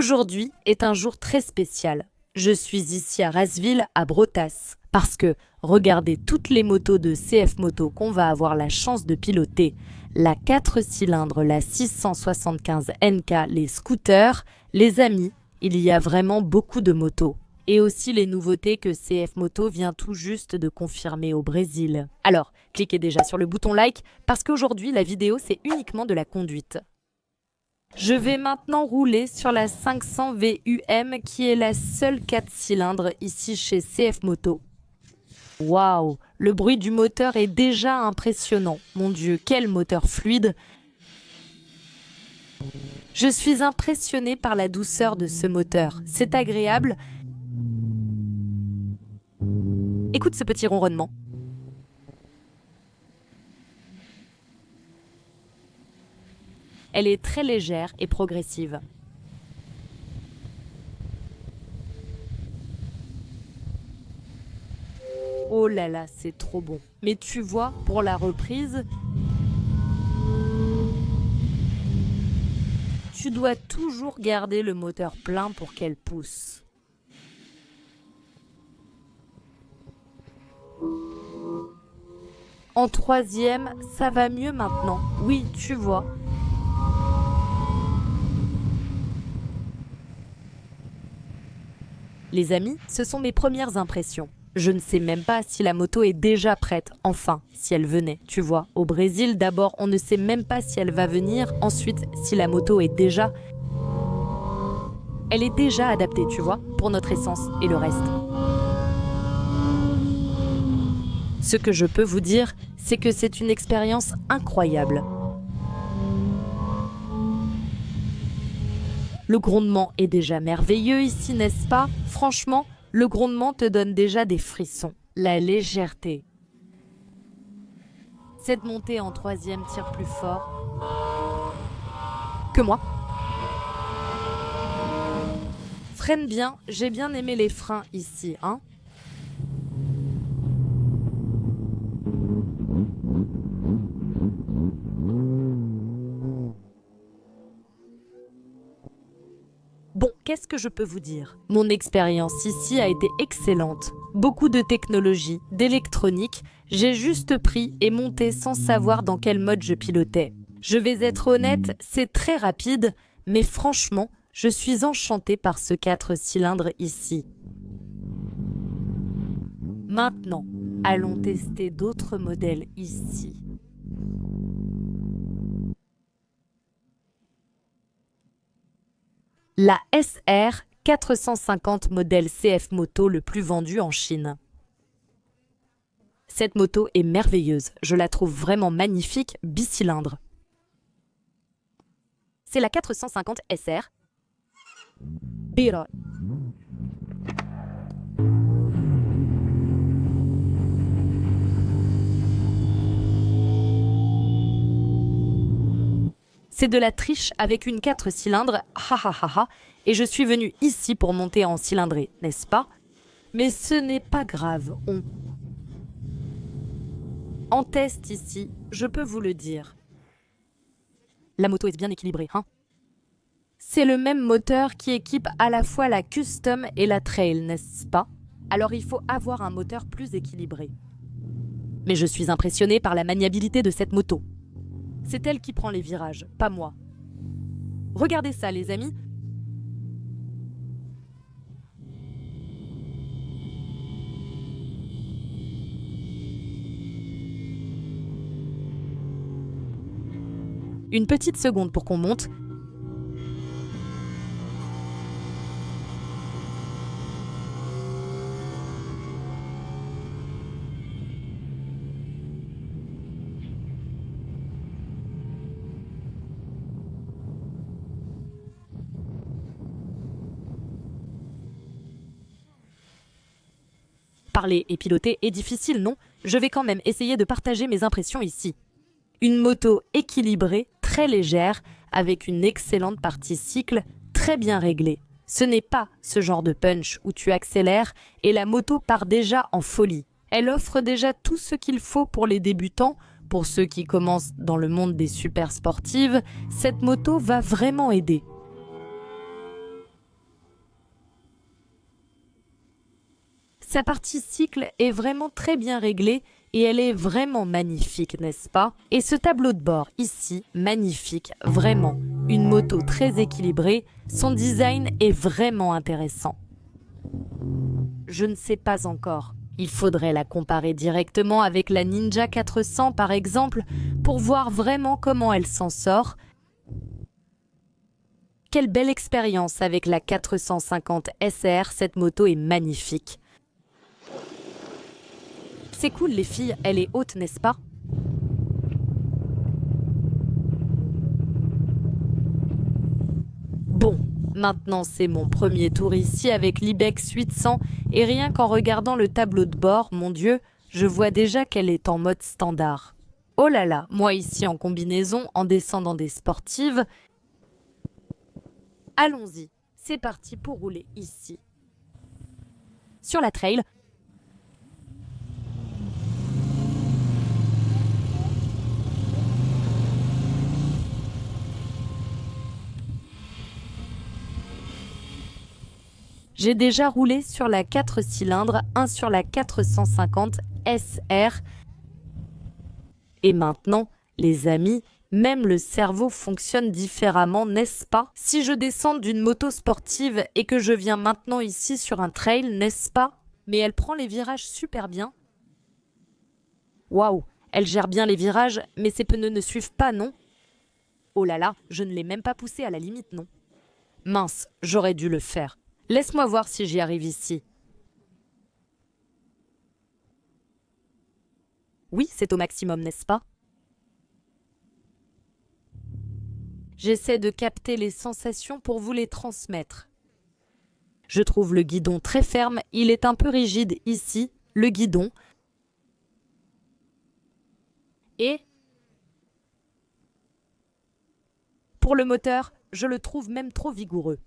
Aujourd'hui est un jour très spécial. Je suis ici à Rasville, à Bretasse, parce que regardez toutes les motos de CF Moto qu'on va avoir la chance de piloter. La 4 cylindres, la 675 NK, les scooters, les amis, il y a vraiment beaucoup de motos. Et aussi les nouveautés que CF Moto vient tout juste de confirmer au Brésil. Alors, cliquez déjà sur le bouton like, parce qu'aujourd'hui la vidéo c'est uniquement de la conduite. Je vais maintenant rouler sur la 500 VUM qui est la seule 4 cylindres ici chez CF Moto. Waouh, le bruit du moteur est déjà impressionnant. Mon Dieu, quel moteur fluide! Je suis impressionnée par la douceur de ce moteur. C'est agréable. Écoute ce petit ronronnement. Elle est très légère et progressive. Oh là là, c'est trop bon. Mais tu vois, pour la reprise, tu dois toujours garder le moteur plein pour qu'elle pousse. En troisième, ça va mieux maintenant. Oui, tu vois. Les amis, ce sont mes premières impressions. Je ne sais même pas si la moto est déjà prête, enfin, si elle venait, tu vois. Au Brésil, d'abord, on ne sait même pas si elle va venir, ensuite, si la moto est déjà... Elle est déjà adaptée, tu vois, pour notre essence et le reste. Ce que je peux vous dire, c'est que c'est une expérience incroyable. Le grondement est déjà merveilleux ici, n'est-ce pas? Franchement, le grondement te donne déjà des frissons. La légèreté. Cette montée en troisième tire plus fort que moi. Freine bien, j'ai bien aimé les freins ici, hein? Bon, qu'est-ce que je peux vous dire? Mon expérience ici a été excellente. Beaucoup de technologie, d'électronique, j'ai juste pris et monté sans savoir dans quel mode je pilotais. Je vais être honnête, c'est très rapide, mais franchement, je suis enchantée par ce 4 cylindres ici. Maintenant, allons tester d'autres modèles ici. La SR 450 modèle CF Moto le plus vendu en Chine. Cette moto est merveilleuse, je la trouve vraiment magnifique, bicylindre. C'est la 450 SR. Pira. C'est de la triche avec une 4 cylindres, et je suis venue ici pour monter en cylindrée, n'est-ce pas? Mais ce n'est pas grave, En test ici, je peux vous le dire. La moto est bien équilibrée, hein? C'est le même moteur qui équipe à la fois la Custom et la Trail, n'est-ce pas? Alors il faut avoir un moteur plus équilibré. Mais je suis impressionnée par la maniabilité de cette moto. C'est elle qui prend les virages, pas moi. Regardez ça, les amis. Une petite seconde pour qu'on monte. Parler et piloter est difficile, non? Je vais quand même essayer de partager mes impressions ici. Une moto équilibrée, très légère, avec une excellente partie cycle, très bien réglée. Ce n'est pas ce genre de punch où tu accélères et la moto part déjà en folie. Elle offre déjà tout ce qu'il faut pour les débutants. Pour ceux qui commencent dans le monde des super sportives, cette moto va vraiment aider. Sa partie cycle est vraiment très bien réglée et elle est vraiment magnifique, n'est-ce pas? Et ce tableau de bord ici, magnifique, vraiment. Une moto très équilibrée, son design est vraiment intéressant. Je ne sais pas encore. Il faudrait la comparer directement avec la Ninja 400 par exemple pour voir vraiment comment elle s'en sort. Quelle belle expérience avec la 450 SR, cette moto est magnifique. C'est cool les filles, elle est haute, n'est-ce pas? Bon, maintenant c'est mon premier tour ici avec l'Ibex 800 et rien qu'en regardant le tableau de bord, mon Dieu, je vois déjà qu'elle est en mode standard. Oh là là, moi ici en combinaison, en descendant des sportives. Allons-y, c'est parti pour rouler ici. Sur la trail. J'ai déjà roulé sur la 4 cylindres, un sur la 450 SR. Et maintenant, les amis, même le cerveau fonctionne différemment, n'est-ce pas? Si je descends d'une moto sportive et que je viens maintenant ici sur un trail, n'est-ce pas? Mais elle prend les virages super bien. Waouh, elle gère bien les virages, mais ses pneus ne suivent pas, non? Oh là là, je ne l'ai même pas poussé à la limite, non? Mince, j'aurais dû le faire. Laisse-moi voir si j'y arrive ici. Oui, c'est au maximum, n'est-ce pas? J'essaie de capter les sensations pour vous les transmettre. Je trouve le guidon très ferme, il est un peu rigide ici, le guidon. Et pour le moteur, je le trouve même trop vigoureux.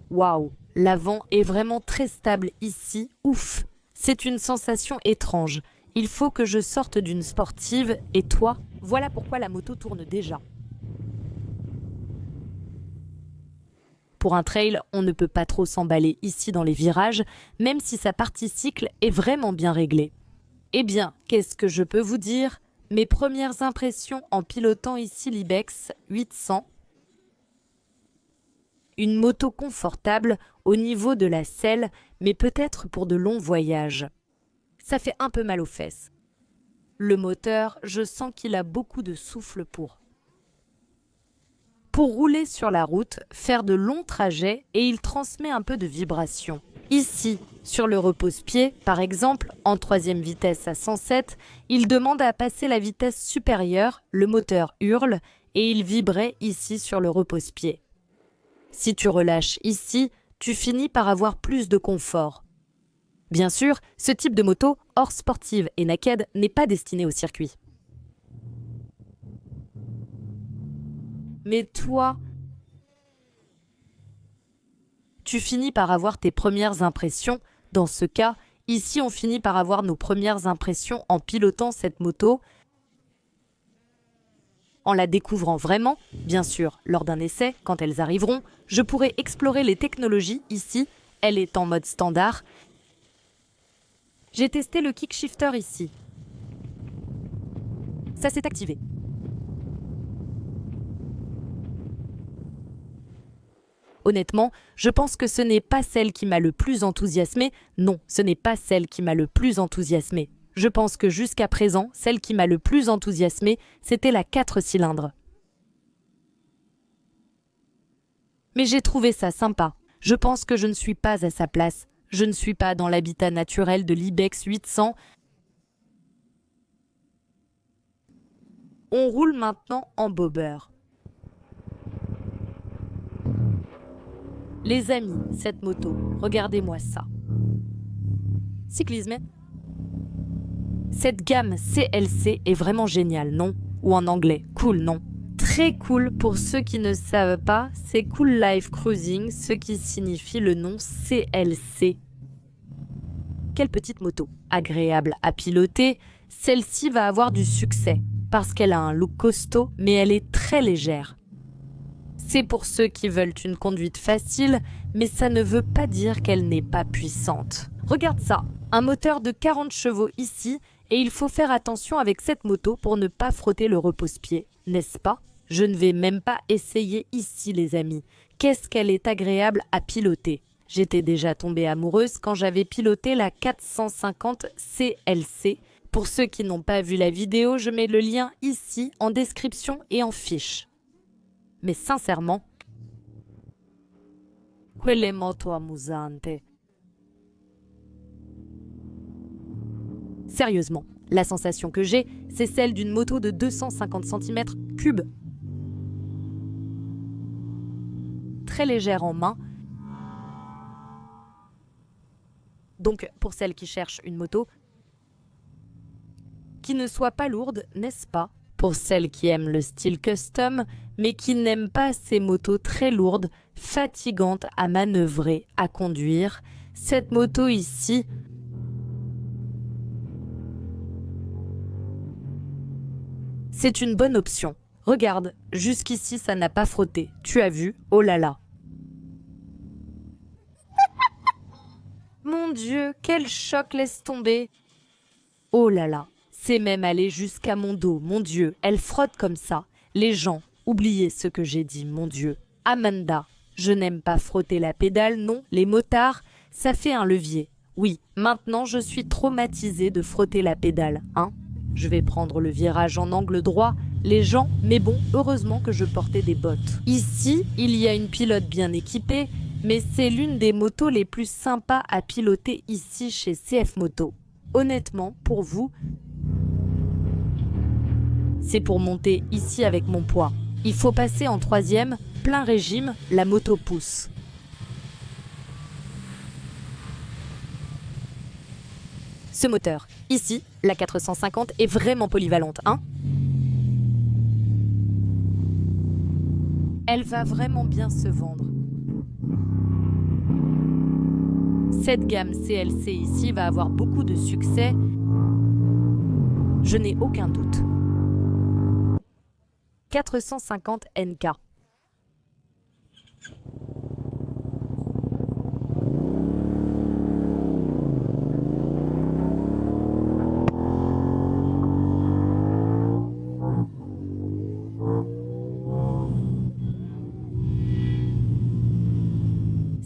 Waouh, l'avant est vraiment très stable ici, ouf. C'est une sensation étrange. Il faut que je sorte d'une sportive et toi, voilà pourquoi la moto tourne déjà. Pour un trail, on ne peut pas trop s'emballer ici dans les virages, même si sa partie cycle est vraiment bien réglée. Eh bien, qu'est-ce que je peux vous dire? Mes premières impressions en pilotant ici l'Ibex 800. Une moto confortable au niveau de la selle, mais peut-être pour de longs voyages. Ça fait un peu mal aux fesses. Le moteur, je sens qu'il a beaucoup de souffle pour rouler sur la route, faire de longs trajets et il transmet un peu de vibration. Ici, sur le repose-pied, par exemple, en 3e vitesse à 107, il demande à passer la vitesse supérieure, le moteur hurle et il vibrait ici sur le repose-pied. Si tu relâches ici, tu finis par avoir plus de confort. Bien sûr, ce type de moto, hors sportive et naked, n'est pas destiné au circuit. Mais toi, tu finis par avoir tes premières impressions. Dans ce cas, ici on finit par avoir nos premières impressions en pilotant cette moto, en la découvrant vraiment, bien sûr, lors d'un essai, quand elles arriveront, je pourrai explorer les technologies ici, elle est en mode standard. J'ai testé le kickshifter ici. Ça s'est activé. Honnêtement, je pense que ce n'est pas celle qui m'a le plus enthousiasmé. Non, ce n'est pas celle qui m'a le plus enthousiasmé. Je pense que jusqu'à présent, celle qui m'a le plus enthousiasmé, c'était la 4 cylindres. Mais j'ai trouvé ça sympa. Je pense que je ne suis pas à sa place. Je ne suis pas dans l'habitat naturel de l'Ibex 800. On roule maintenant en bobber. Les amis, cette moto, regardez-moi ça. Cyclisme. Cette gamme CLC est vraiment géniale, non? Ou en anglais, cool, non? Très cool, pour ceux qui ne savent pas, c'est Cool Life Cruising, ce qui signifie le nom CLC. Quelle petite moto, agréable à piloter, celle-ci va avoir du succès. parce qu'elle a un look costaud, mais elle est très légère. C'est pour ceux qui veulent une conduite facile, mais ça ne veut pas dire qu'elle n'est pas puissante. Regarde ça, un moteur de 40 chevaux ici, et il faut faire attention avec cette moto pour ne pas frotter le repose-pied, n'est-ce pas? Je ne vais même pas essayer ici, les amis. Qu'est-ce qu'elle est agréable à piloter. J'étais déjà tombée amoureuse quand j'avais piloté la 450 CLC. Pour ceux qui n'ont pas vu la vidéo, je mets le lien ici en description et en fiche. Mais sincèrement, quelle moto amusante. Sérieusement, la sensation que j'ai, c'est celle d'une moto de 250 cm3. Très légère en main. Donc, pour celles qui cherchent une moto qui ne soit pas lourde, n'est-ce pas? Pour celles qui aiment le style custom, mais qui n'aiment pas ces motos très lourdes, fatigantes à manœuvrer, à conduire, cette moto ici, c'est une bonne option. Regarde, jusqu'ici ça n'a pas frotté. Tu as vu? Oh là là! Mon Dieu, quel choc, laisse tomber! Oh là là! C'est même allé jusqu'à mon dos, mon Dieu, elle frotte comme ça. Les gens, oubliez ce que j'ai dit, mon Dieu. Amanda, je n'aime pas frotter la pédale, non, les motards, ça fait un levier. Oui, maintenant je suis traumatisée de frotter la pédale, hein. Je vais prendre le virage en angle droit, les gens, mais bon, heureusement que je portais des bottes. Ici, il y a une pilote bien équipée, mais c'est l'une des motos les plus sympas à piloter ici chez CF Moto. Honnêtement, pour vous, c'est pour monter ici avec mon poids. Il faut passer en 3e, plein régime, la moto pousse. Ce moteur, ici, la 450, est vraiment polyvalente, hein? Elle va vraiment bien se vendre. Cette gamme CLC ici va avoir beaucoup de succès. Je n'ai aucun doute. 450 NK.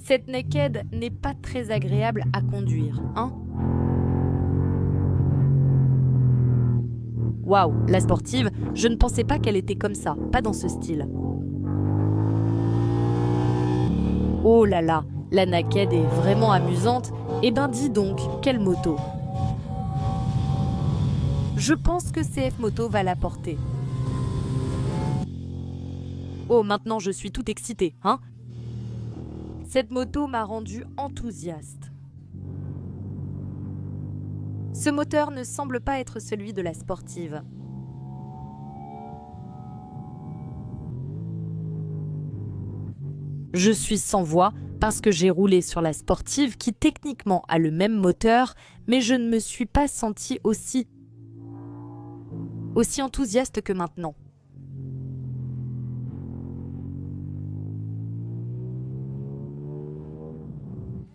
Cette Naked n'est pas très agréable à conduire, hein? Waouh, la sportive, je ne pensais pas qu'elle était comme ça, pas dans ce style. Oh là là, la Naked est vraiment amusante. Eh ben dis donc, quelle moto! Je pense que CF Moto va la porter. Oh, maintenant je suis toute excitée, hein? Cette moto m'a rendue enthousiaste. Ce moteur ne semble pas être celui de la sportive. Je suis sans voix parce que j'ai roulé sur la sportive qui techniquement a le même moteur, mais je ne me suis pas sentie aussi enthousiaste que maintenant.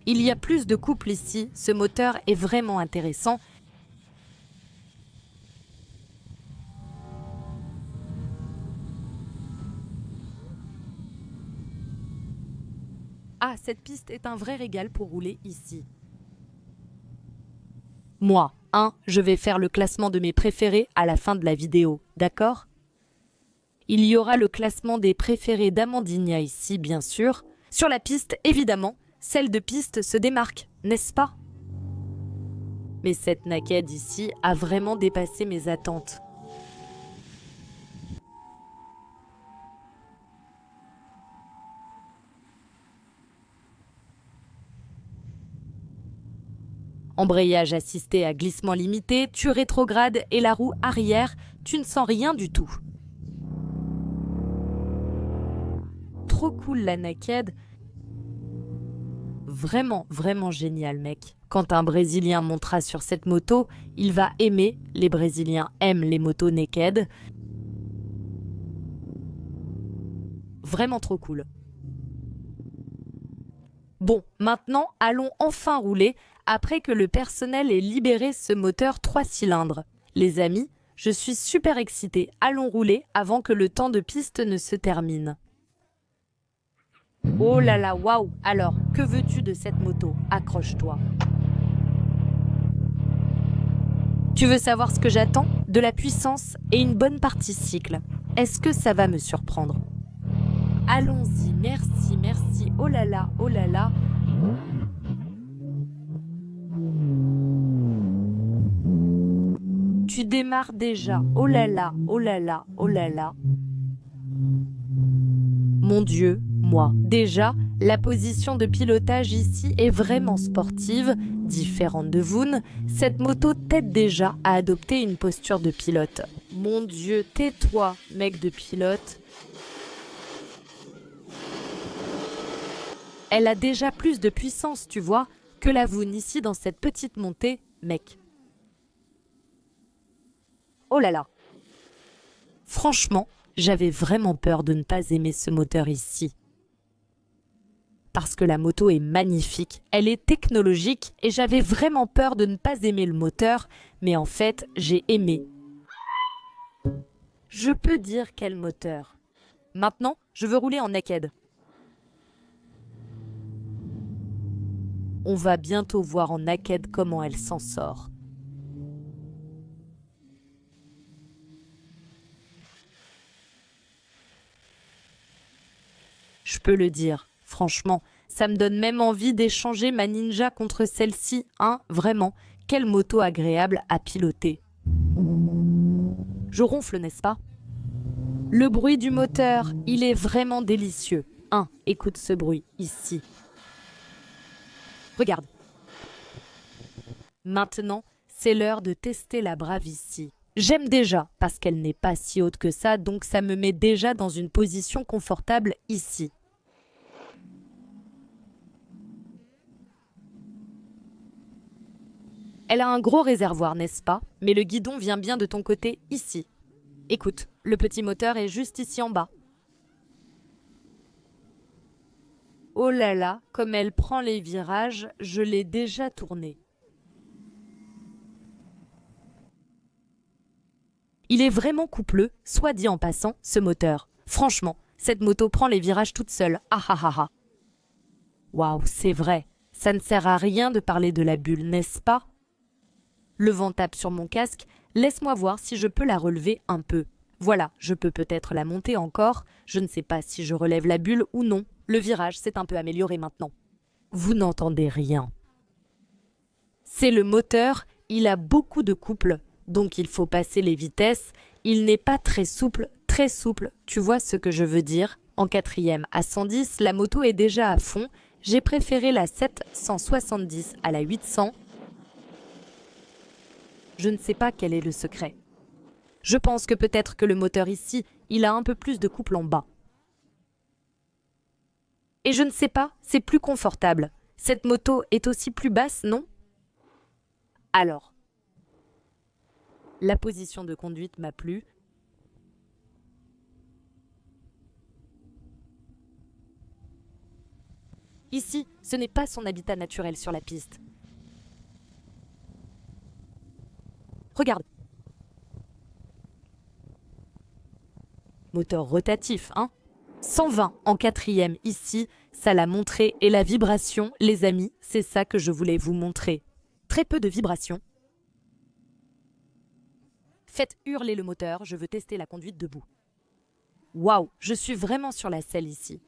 Il y a plus de couple ici, ce moteur est vraiment intéressant. Ah, cette piste est un vrai régal pour rouler ici. Moi, je vais faire le classement de mes préférés à la fin de la vidéo, d'accord? Il y aura le classement des préférés d'Amandinia ici, bien sûr. Sur la piste, évidemment. Celle de piste se démarque, n'est-ce pas? Mais cette Naked ici a vraiment dépassé mes attentes. Embrayage assisté à glissement limité, tu rétrogrades et la roue arrière, tu ne sens rien du tout. Trop cool la Naked. Vraiment, vraiment génial, mec. Quand un Brésilien montera sur cette moto, il va aimer. Les Brésiliens aiment les motos naked. Vraiment trop cool. Bon, maintenant, allons enfin rouler après que le personnel ait libéré ce moteur 3 cylindres. Les amis, je suis super excitée. Allons rouler avant que le temps de piste ne se termine. Oh là là, waouh! Alors, que veux-tu de cette moto? Accroche-toi. Tu veux savoir ce que j'attends? De la puissance et une bonne partie cycle. Est-ce que ça va me surprendre? Allons-y, merci, merci. Oh là là, oh là là. Tu démarres déjà. Oh là là, oh là là, oh là là. Mon Dieu, moi. Déjà, la position de pilotage ici est vraiment sportive, différente de Voon. Cette moto t'aide déjà à adopter une posture de pilote. Mon Dieu, tais-toi, mec de pilote. Elle a déjà plus de puissance, tu vois, que la Voon ici dans cette petite montée, mec. Oh là là. Franchement, j'avais vraiment peur de ne pas aimer ce moteur ici. Parce que la moto est magnifique, elle est technologique et j'avais vraiment peur de ne pas aimer le moteur, mais en fait, j'ai aimé. Je peux dire quel moteur. Maintenant, je veux rouler en naked. On va bientôt voir en naked comment elle s'en sort. Je peux le dire, franchement, ça me donne même envie d'échanger ma Ninja contre celle-ci, hein, vraiment. Quelle moto agréable à piloter. Je ronfle, n'est-ce pas? Le bruit du moteur, il est vraiment délicieux. Hein, écoute ce bruit, ici. Regarde. Maintenant, c'est l'heure de tester la Brave ici. J'aime déjà, parce qu'elle n'est pas si haute que ça, donc ça me met déjà dans une position confortable ici. Elle a un gros réservoir, n'est-ce pas? Mais le guidon vient bien de ton côté, ici. Écoute, le petit moteur est juste ici en bas. Oh là là, comme elle prend les virages, je l'ai déjà tournée. Il est vraiment coupleux, soit dit en passant, ce moteur. Franchement, cette moto prend les virages toute seule. Ah ah ah ah. Waouh, c'est vrai. Ça ne sert à rien de parler de la bulle, n'est-ce pas? Le vent tape sur mon casque. Laisse-moi voir si je peux la relever un peu. Voilà, je peux peut-être la monter encore. Je ne sais pas si je relève la bulle ou non. Le virage s'est un peu amélioré maintenant. Vous n'entendez rien. C'est le moteur, il a beaucoup de couple, donc il faut passer les vitesses. Il n'est pas très souple, tu vois ce que je veux dire? En quatrième à 110, la moto est déjà à fond. J'ai préféré la 770 à la 800. Je ne sais pas quel est le secret. Je pense que peut-être que le moteur ici, il a un peu plus de couple en bas. Et je ne sais pas, c'est plus confortable. Cette moto est aussi plus basse, non? Alors, la position de conduite m'a plu. Ici, ce n'est pas son habitat naturel sur la piste. Regarde. Moteur rotatif, hein? 120 en quatrième ici, ça l'a montré. Et la vibration, les amis, c'est ça que je voulais vous montrer. Très peu de vibration. Faites hurler le moteur, je veux tester la conduite debout. Waouh, je suis vraiment sur la selle ici.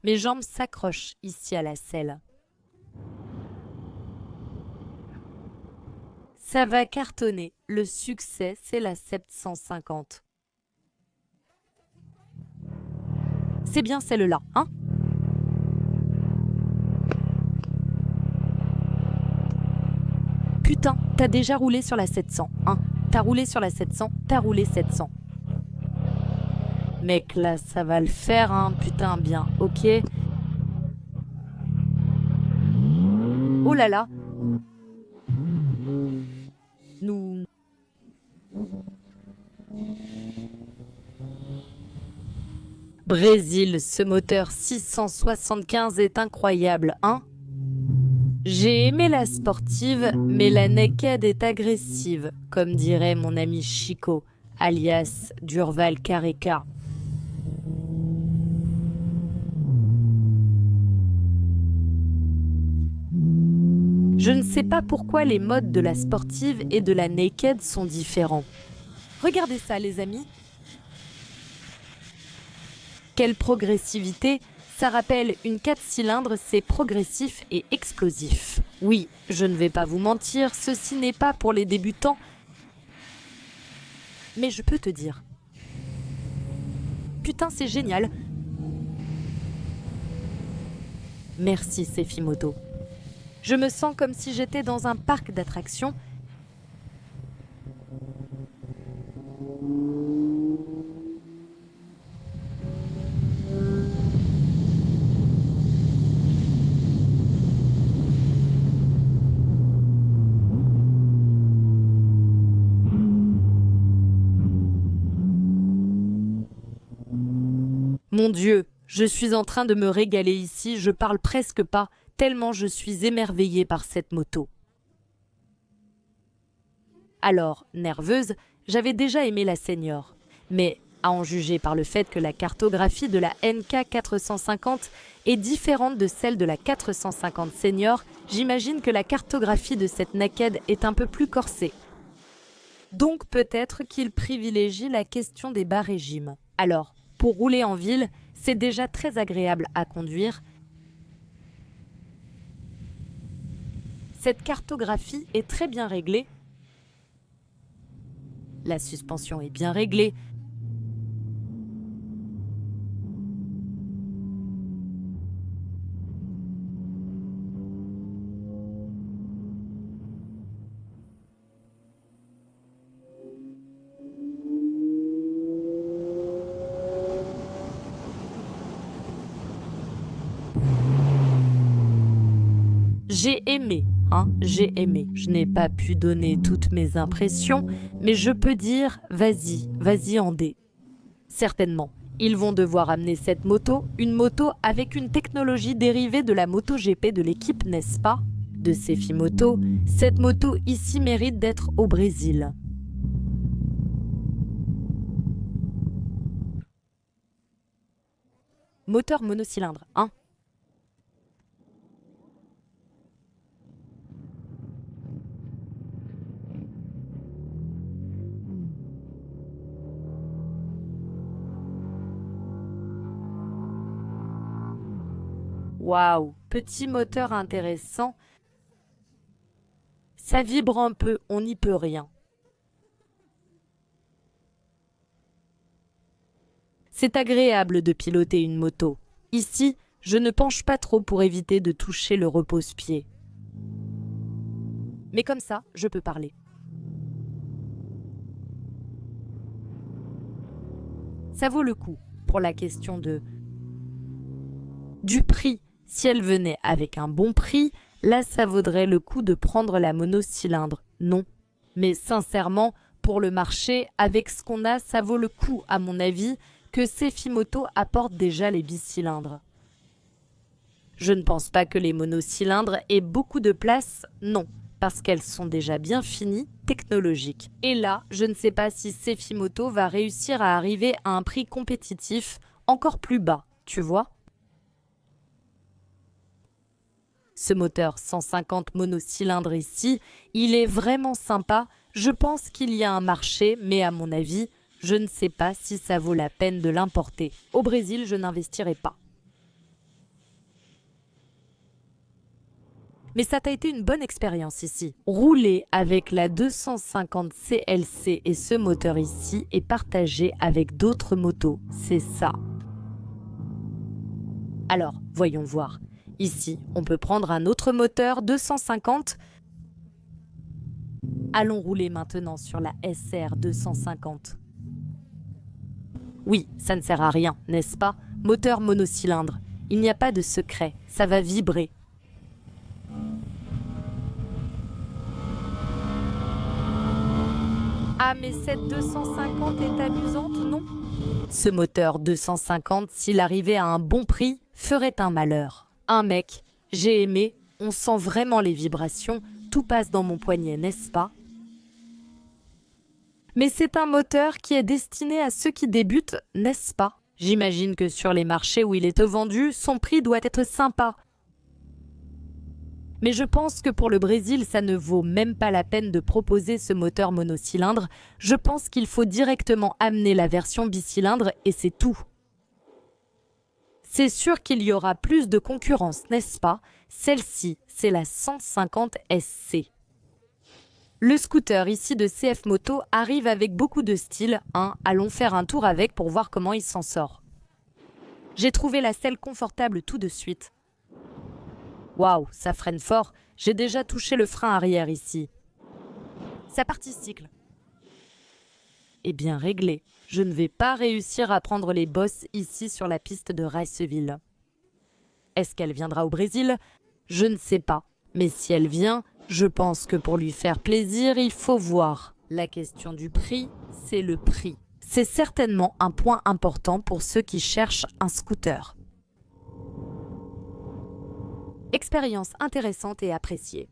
Mes jambes s'accrochent ici à la selle. Ça va cartonner. Le succès, c'est la 750. C'est bien celle-là, hein? Putain, t'as déjà roulé sur la 700, hein? T'as roulé sur la 700, t'as roulé 700. Mec, là, ça va le faire, hein? Putain, bien, ok. Oh là là. Nous... Brésil, ce moteur 675 est incroyable, hein? J'ai aimé la sportive, mais la naked est agressive, comme dirait mon ami Chico, alias Durval Careca. Je ne sais pas pourquoi les modes de la sportive et de la naked sont différents. Regardez ça, les amis. Quelle progressivité! Ça rappelle une 4 cylindres, c'est progressif et explosif. Oui, je ne vais pas vous mentir, ceci n'est pas pour les débutants. Mais je peux te dire. Putain, c'est génial. Merci, Sefimoto. Je me sens comme si j'étais dans un parc d'attractions. Mon Dieu, je suis en train de me régaler ici, je parle presque pas, tellement je suis émerveillée par cette moto. Alors, nerveuse, j'avais déjà aimé la Senior, mais à en juger par le fait que la cartographie de la NK 450 est différente de celle de la 450 Senior, j'imagine que la cartographie de cette naked est un peu plus corsée. Donc peut-être qu'il privilégie la question des bas régimes. Alors, pour rouler en ville, c'est déjà très agréable à conduire. Cette cartographie est très bien réglée. La suspension est bien réglée. J'ai aimé, j'ai aimé. Je n'ai pas pu donner toutes mes impressions, mais je peux dire, vas-y Andé. Certainement, ils vont devoir amener cette moto, une moto avec une technologie dérivée de la MotoGP de l'équipe, n'est-ce pas? De Sefimoto, cette moto ici mérite d'être au Brésil. Moteur monocylindre, hein? Waouh, petit moteur intéressant. Ça vibre un peu, on n'y peut rien. C'est agréable de piloter une moto. Ici, je ne penche pas trop pour éviter de toucher le repose-pied. Mais comme ça, je peux parler. Ça vaut le coup pour la question du prix. Si elle venait avec un bon prix, là ça vaudrait le coup de prendre la monocylindre, non. Mais sincèrement, pour le marché, avec ce qu'on a, ça vaut le coup, à mon avis, que Sefimoto apporte déjà les bicylindres. Je ne pense pas que les monocylindres aient beaucoup de place, non, parce qu'elles sont déjà bien finies, technologiques. Et là, je ne sais pas si Sefimoto va réussir à arriver à un prix compétitif encore plus bas, tu vois. Ce moteur 150 monocylindres ici, il est vraiment sympa. Je pense qu'il y a un marché, mais à mon avis, je ne sais pas si ça vaut la peine de l'importer. Au Brésil, je n'investirai pas. Mais ça t'a été une bonne expérience ici. Rouler avec la 250 CLC et ce moteur ici et partager avec d'autres motos, c'est ça. Alors, voyons voir. Ici, on peut prendre un autre moteur 250. Allons rouler maintenant sur la SR 250. Oui, ça ne sert à rien, n'est-ce pas? Moteur monocylindre. Il n'y a pas de secret, ça va vibrer. Ah mais cette 250 est amusante, non? Ce moteur 250, s'il arrivait à un bon prix, ferait un malheur. Un mec, j'ai aimé, on sent vraiment les vibrations, tout passe dans mon poignet, n'est-ce pas? Mais c'est un moteur qui est destiné à ceux qui débutent, n'est-ce pas? J'imagine que sur les marchés où il est vendu, son prix doit être sympa. Mais je pense que pour le Brésil, ça ne vaut même pas la peine de proposer ce moteur monocylindre. Je pense qu'il faut directement amener la version bicylindre et c'est tout. C'est sûr qu'il y aura plus de concurrence, n'est-ce pas? Celle-ci, c'est la 150 SC. Le scooter ici de CF Moto arrive avec beaucoup de style. Allons faire un tour avec pour voir comment il s'en sort. J'ai trouvé la selle confortable tout de suite. Waouh, ça freine fort. J'ai déjà touché le frein arrière ici. Sa partie cycle est bien réglée. Je ne vais pas réussir à prendre les bosses ici sur la piste de Riceville. Est-ce qu'elle viendra au Brésil? Je ne sais pas. Mais si elle vient, je pense que pour lui faire plaisir, il faut voir. La question du prix, c'est le prix. C'est certainement un point important pour ceux qui cherchent un scooter. Expérience intéressante et appréciée.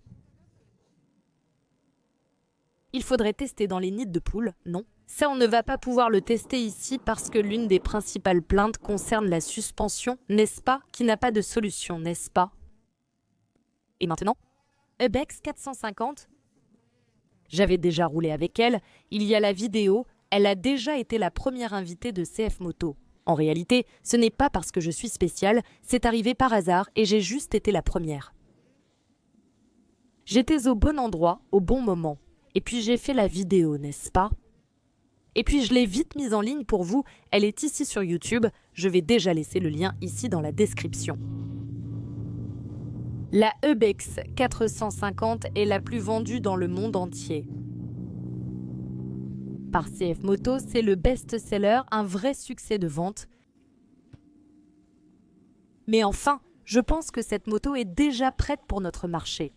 Il faudrait tester dans les nids de poules, non? Ça, on ne va pas pouvoir le tester ici parce que l'une des principales plaintes concerne la suspension, n'est-ce pas? Qui n'a pas de solution, n'est-ce pas? Et maintenant, Ubex 450. J'avais déjà roulé avec elle, il y a la vidéo, elle a déjà été la première invitée de CF Moto. En réalité, ce n'est pas parce que je suis spéciale, c'est arrivé par hasard et j'ai juste été la première. J'étais au bon endroit, au bon moment. Et puis j'ai fait la vidéo, n'est-ce pas? Et puis je l'ai vite mise en ligne pour vous, elle est ici sur YouTube, je vais déjà laisser le lien ici dans la description. La Ubex 450 est la plus vendue dans le monde entier. Par CF Moto, c'est le best-seller, un vrai succès de vente. Mais enfin, je pense que cette moto est déjà prête pour notre marché.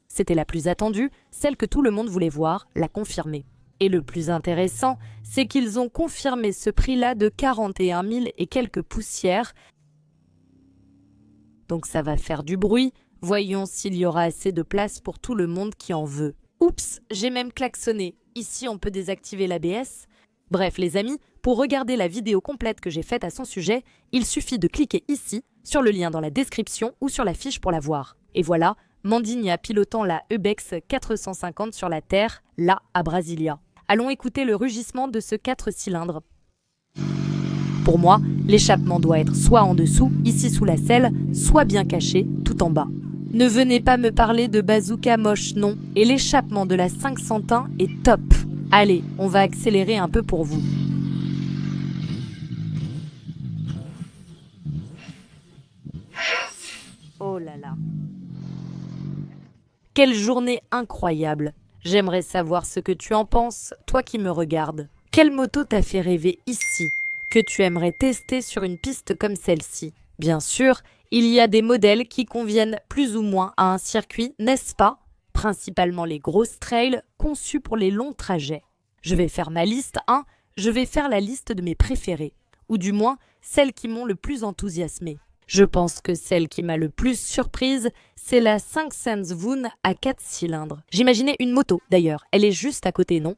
C'était la plus attendue, celle que tout le monde voulait voir, la confirmer. Et le plus intéressant, c'est qu'ils ont confirmé ce prix-là de 41 000 et quelques poussières. Donc ça va faire du bruit, voyons s'il y aura assez de place pour tout le monde qui en veut. Oups, j'ai même klaxonné. Ici, on peut désactiver l'ABS. Bref, les amis, pour regarder la vidéo complète que j'ai faite à son sujet, il suffit de cliquer ici, sur le lien dans la description ou sur la fiche pour la voir. Et voilà, Mandigna pilotant la Ubex 450 sur la terre, là, à Brasilia. Allons écouter le rugissement de ce 4 cylindres. Pour moi, l'échappement doit être soit en dessous, ici sous la selle, soit bien caché, tout en bas. Ne venez pas me parler de bazooka moche, non. Et l'échappement de la 501 est top. Allez, on va accélérer un peu pour vous. Oh là là. Quelle journée incroyable. J'aimerais savoir ce que tu en penses, toi qui me regardes. Quelle moto t'a fait rêver ici, que tu aimerais tester sur une piste comme celle-ci? Bien sûr, il y a des modèles qui conviennent plus ou moins à un circuit, n'est-ce pas? Principalement les grosses trails conçues pour les longs trajets. Je vais faire ma liste, je vais faire la liste de mes préférées, ou du moins celles qui m'ont le plus enthousiasmée. Je pense que celle qui m'a le plus surprise, c'est la 500 Voon à 4 cylindres. J'imaginais une moto, d'ailleurs, elle est juste à côté, non?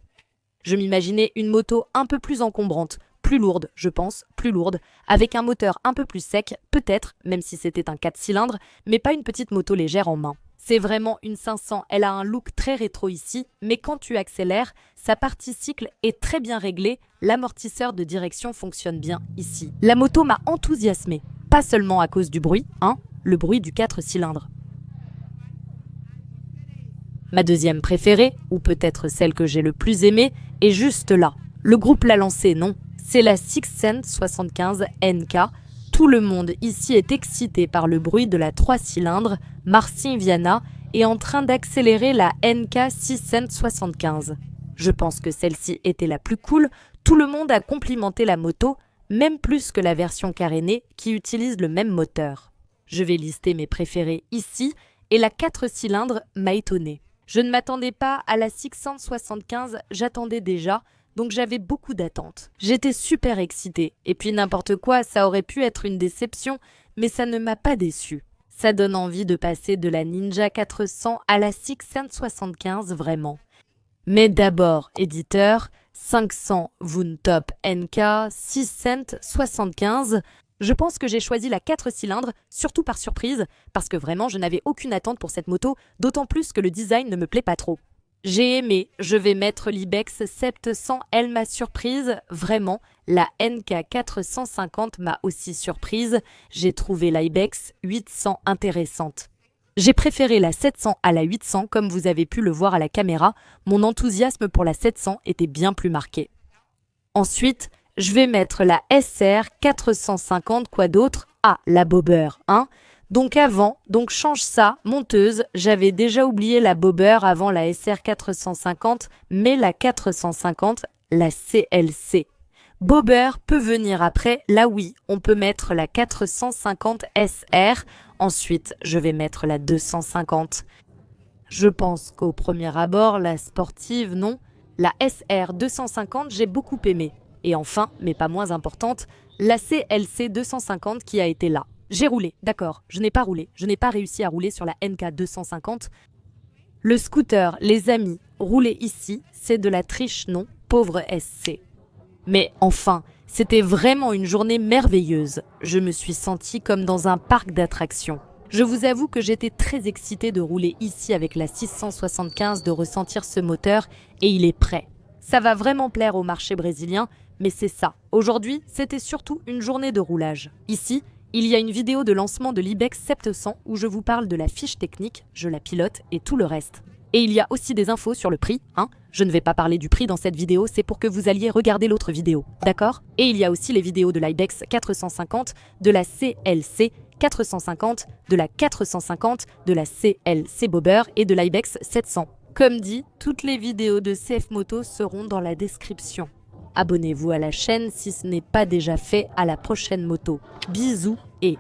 Je m'imaginais une moto un peu plus encombrante, plus lourde, je pense, plus lourde, avec un moteur un peu plus sec, peut-être, même si c'était un 4 cylindres, mais pas une petite moto légère en main. C'est vraiment une 500, elle a un look très rétro ici, mais quand tu accélères, sa partie cycle est très bien réglée, l'amortisseur de direction fonctionne bien ici. La moto m'a enthousiasmée, pas seulement à cause du bruit, le bruit du 4 cylindres. Ma deuxième préférée, ou peut-être celle que j'ai le plus aimée, est juste là. Le groupe l'a lancée, non? C'est la 675 NK. Tout le monde ici est excité par le bruit de la 3 cylindres. Marcin Viana est en train d'accélérer la NK 675. Je pense que celle-ci était la plus cool. Tout le monde a complimenté la moto, même plus que la version carénée qui utilise le même moteur. Je vais lister mes préférés ici et la 4 cylindres m'a étonnée. Je ne m'attendais pas à la 675, j'attendais déjà, donc j'avais beaucoup d'attentes. J'étais super excitée, et puis n'importe quoi, ça aurait pu être une déception, mais ça ne m'a pas déçue. Ça donne envie de passer de la Ninja 400 à la 675 vraiment. Mais d'abord, éditeur, 500 Woontop NK 675. Je pense que j'ai choisi la 4 cylindres, surtout par surprise, parce que vraiment je n'avais aucune attente pour cette moto, d'autant plus que le design ne me plaît pas trop. J'ai aimé, je vais mettre l'Ibex 700, elle m'a surprise, vraiment. La NK 450 m'a aussi surprise, j'ai trouvé l'Ibex 800 intéressante. J'ai préféré la 700 à la 800 comme vous avez pu le voir à la caméra, mon enthousiasme pour la 700 était bien plus marqué. Ensuite, je vais mettre la SR 450, quoi d'autre? Ah, la bobber, hein? Donc change ça, monteuse, j'avais déjà oublié la bobber avant la SR 450, mais la 450, la CLC. Bobber peut venir après, là oui, on peut mettre la 450 SR, ensuite je vais mettre la 250. Je pense qu'au premier abord, la sportive, non. La SR 250, j'ai beaucoup aimé. Et enfin, mais pas moins importante, la CLC 250 qui a été là. J'ai roulé, d'accord, je n'ai pas roulé, je n'ai pas réussi à rouler sur la NK 250. Le scooter, les amis, rouler ici, c'est de la triche, non, pauvre SC. Mais enfin, c'était vraiment une journée merveilleuse. Je me suis sentie comme dans un parc d'attractions. Je vous avoue que j'étais très excitée de rouler ici avec la 675, de ressentir ce moteur, et il est prêt. Ça va vraiment plaire au marché brésilien, mais c'est ça. Aujourd'hui, c'était surtout une journée de roulage. Ici, il y a une vidéo de lancement de l'Ibex 700 où je vous parle de la fiche technique, je la pilote et tout le reste. Et il y a aussi des infos sur le prix, hein. Je ne vais pas parler du prix dans cette vidéo, c'est pour que vous alliez regarder l'autre vidéo, d'accord? Et il y a aussi les vidéos de l'Ibex 450, de la CLC 450, de la 450, de la CLC Bobber et de l'Ibex 700. Comme dit, toutes les vidéos de CF Moto seront dans la description. Abonnez-vous à la chaîne si ce n'est pas déjà fait. À la prochaine moto. Bisous et